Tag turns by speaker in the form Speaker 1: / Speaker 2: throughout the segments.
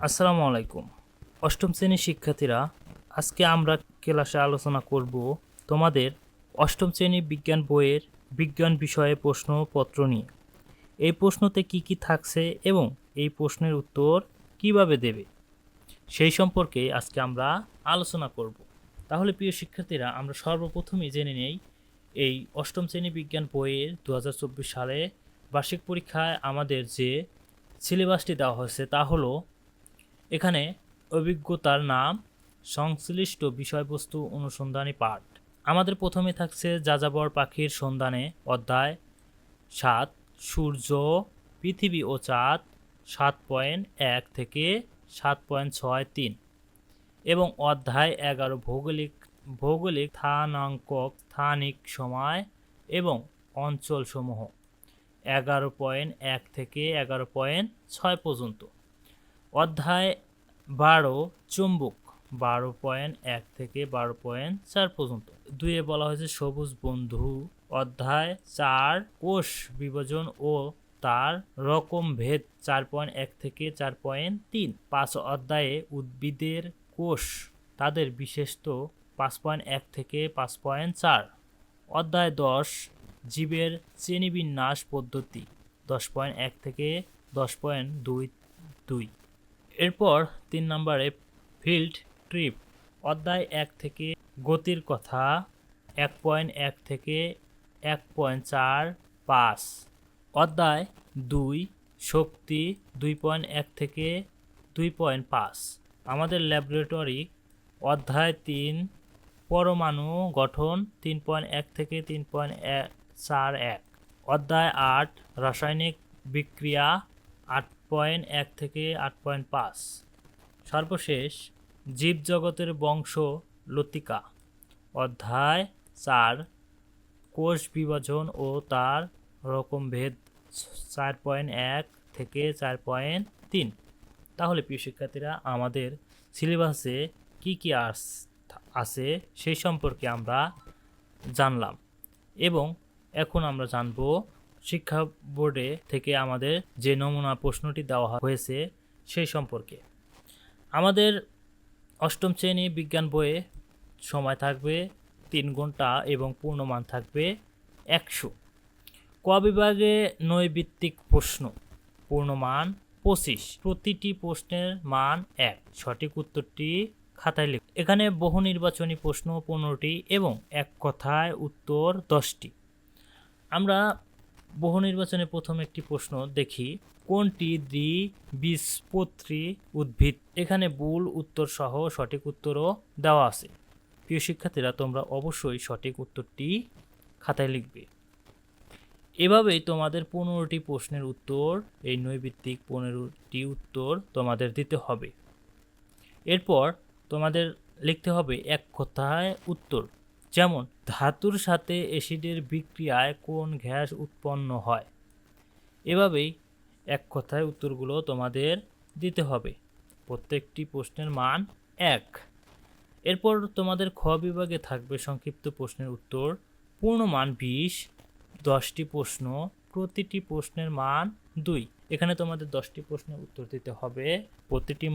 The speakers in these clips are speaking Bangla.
Speaker 1: আসসালামু আলাইকুম। অষ্টম শ্রেণীর শিক্ষার্থীরা, আজকে আমরা ক্লাসে আলোচনা করব তোমাদের অষ্টম শ্রেণীর বিজ্ঞান বইয়ের বিজ্ঞান বিষয়ে প্রশ্নপত্র নিয়ে। এই প্রশ্নতে কি কি থাকছে এবং এই প্রশ্নের উত্তর কিভাবে দেবে সেই সম্পর্কে আজকে আমরা আলোচনা করব। তাহলে প্রিয় শিক্ষার্থীরা, আমরা সর্বপ্রথমেই জেনে নেই এই অষ্টম শ্রেণী বিজ্ঞান বইয়ের 2024 সালে বার্ষিক পরীক্ষায় আমাদের যে সিলেবাসটি দেওয়া হয়েছে তা হলো, এখানে অভিজ্ঞতার নাম, সংশ্লিষ্ট বিষয়বস্তু অনুসন্ধানী পাঠ। আমাদের প্রথমে থাকছে যাযাবর পাখির সন্ধানে অধ্যায় 7 সূর্য, পৃথিবী ও চাঁদ 7.1 থেকে 7.63 এবং অধ্যায় 11 ভৌগোলিক স্থানিক সময় এবং অঞ্চলসমূহ 11.1 থেকে 11.6 পর্যন্ত। অধ্যায় 12 চুম্বক 12.1 থেকে 12.4 পর্যন্ত। 2 এ বলা হয়েছে সবুজ বন্ধু। অধ্যায় 4 কোষ বিভাজন ও তার রকম ভেদ 4.1 থেকে 4.3। 5 অধ্যায়ে উদ্ভিদের কোষ তাদের বিশেষত 5.1 থেকে 5.4। অধ্যায় 10 জীবের শ্রেণীবিন্যাস পদ্ধতি 10.1 থেকে 10.22। এরপর 3 নম্বরে ফিল্ড ট্রিপ অধ্যায় 1 থেকে গতির কথা 1.1 থেকে 1.45। অধ্যায় 2 শক্তি 2.1 থেকে 2.5। আমাদের ল্যাবরেটরি অধ্যায় 3 পরমাণু গঠন 3.1 থেকে 3.41। অধ্যায় 8 রাসায়নিক বিক্রিয়া 8.1 থেকে 8.5। সর্বশেষ জীবজগতের বংশ লতিকা অধ্যায় 4 কোষ বিভাজন ও তার রকমভেদ 4.1 থেকে 4.3। তাহলে প্রিয় শিক্ষার্থীরা, আমাদের সিলেবাসে কি কি আছে সেই সম্পর্কে আমরা জানলাম এবং এখন আমরা জানব শিক্ষা বোর্ডে থেকে আমাদের যে নমুনা প্রশ্নটি দেওয়া হয়েছে সেই সম্পর্কে। আমাদের অষ্টম শ্রেণী বিজ্ঞান বইয়ে সময় থাকবে 3 ঘন্টা এবং পূর্ণমান থাকবে 100। ক বিভাগে নৈর্ভিত্তিক প্রশ্ন, পূর্ণমান 25, প্রতিটি প্রশ্নের মান 1। সঠিক উত্তরটি খাতায় লিখুন। এখানে বহু নির্বাচনী প্রশ্ন 15টি এবং এক কথায় উত্তর 10টি। আমরা বহু নির্বাচনে প্রথম একটি প্রশ্ন দেখি, কোনটি দ্বিবীজপত্রী উদ্ভিদ? এখানে ভুল উত্তর সহ সঠিক উত্তরও দেওয়া আছে। প্রিয় শিক্ষার্থীরা, তোমরা অবশ্যই সঠিক উত্তরটি খাতায় লিখবে। এভাবেই তোমাদের 15টি প্রশ্নের উত্তর, এই নৈর্ভিত্তিক 15টি উত্তর তোমাদের দিতে হবে। এরপর তোমাদের লিখতে হবে এক কথায় উত্তর, যেমন ধাতুর সাথে অ্যাসিডের বিক্রিয়ায় কোন গ্যাস উৎপন্ন হয়। এভাবেই এক কথায় উত্তরগুলো তোমাদের দিতে হবে। প্রত্যেকটি প্রশ্নের মান 1। এরপর তোমাদের খ বিভাগে থাকবে সংক্ষিপ্ত প্রশ্নের উত্তর, পূর্ণমান 20, 10টি প্রশ্ন, প্রতিটি প্রশ্নের মান 2। এখানে তোমাদের 10টি প্রশ্নের উত্তর দিতে হবে, প্রতিটি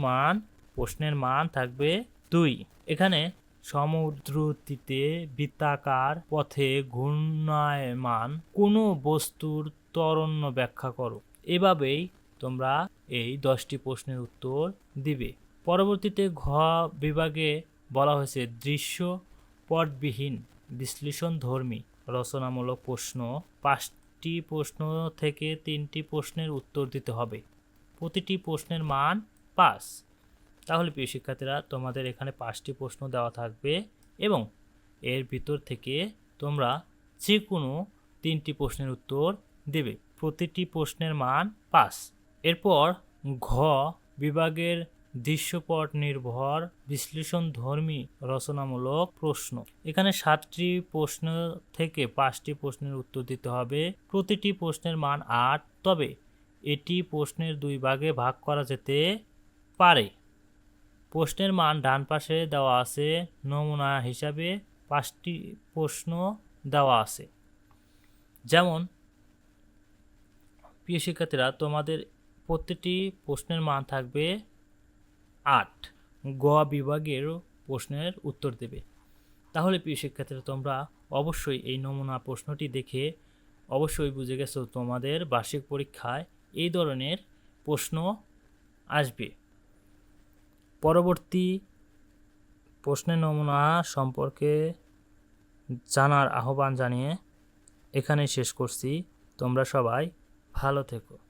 Speaker 1: প্রশ্নের মান থাকবে 2। এখানে সমুদ্রতীরে বৃত্তাকার পথে ঘূর্ণায়মান কোনো বস্তুর ত্বরণ ব্যাখ্যা করো। এভাবেই তোমরা এই 10টি প্রশ্নের উত্তর দিবে। পরবর্তীতে ঘ বিভাগে বলা হয়েছে দৃশ্যপটবিহীন বিশ্লেষণধর্মী রচনামূলক প্রশ্ন। 5টি প্রশ্ন থেকে 3টি প্রশ্নের উত্তর দিতে হবে, প্রতিটি প্রশ্নের মান 5। তাহলে প্রিয় শিক্ষার্থীরা, তোমাদের এখানে 5টি প্রশ্ন দেওয়া থাকবে এবং এর ভিতর থেকে তোমরা যে কোনো 3টি প্রশ্নের উত্তর দেবে, প্রতিটি প্রশ্নের মান 5। এরপর ঘ বিভাগের দৃশ্যপট নির্ভর বিশ্লেষণধর্মী রচনামূলক প্রশ্ন। এখানে 7টি প্রশ্ন থেকে 5টি প্রশ্নের উত্তর দিতে হবে, প্রতিটি প্রশ্নের মান 8। তবে এটি প্রশ্নের 2 ভাগে ভাগ করা যেতে পারে। প্রশ্নের মান ডান পাশে দেওয়া আছে, নমুনা হিসাবে 5টি প্রশ্ন দেওয়া আছে। যেমন প্রিয় শিক্ষার্থীরা, তোমাদের প্রতিটি প্রশ্নের মান থাকবে 8 গ বিভাগের প্রশ্নের উত্তর দেবে। তাহলে প্রিয় শিক্ষার্থীরা, তোমরা অবশ্যই এই নমুনা প্রশ্নটি দেখে অবশ্যই বুঝে গেছো তোমাদের বার্ষিক পরীক্ষায় এই ধরনের প্রশ্ন আসবে। পরবর্তী প্রশ্নের নমুনা সম্পর্কে জানার আহ্বান জানিয়ে এখানে শেষ করছি। তোমরা সবাই ভালো থেকো।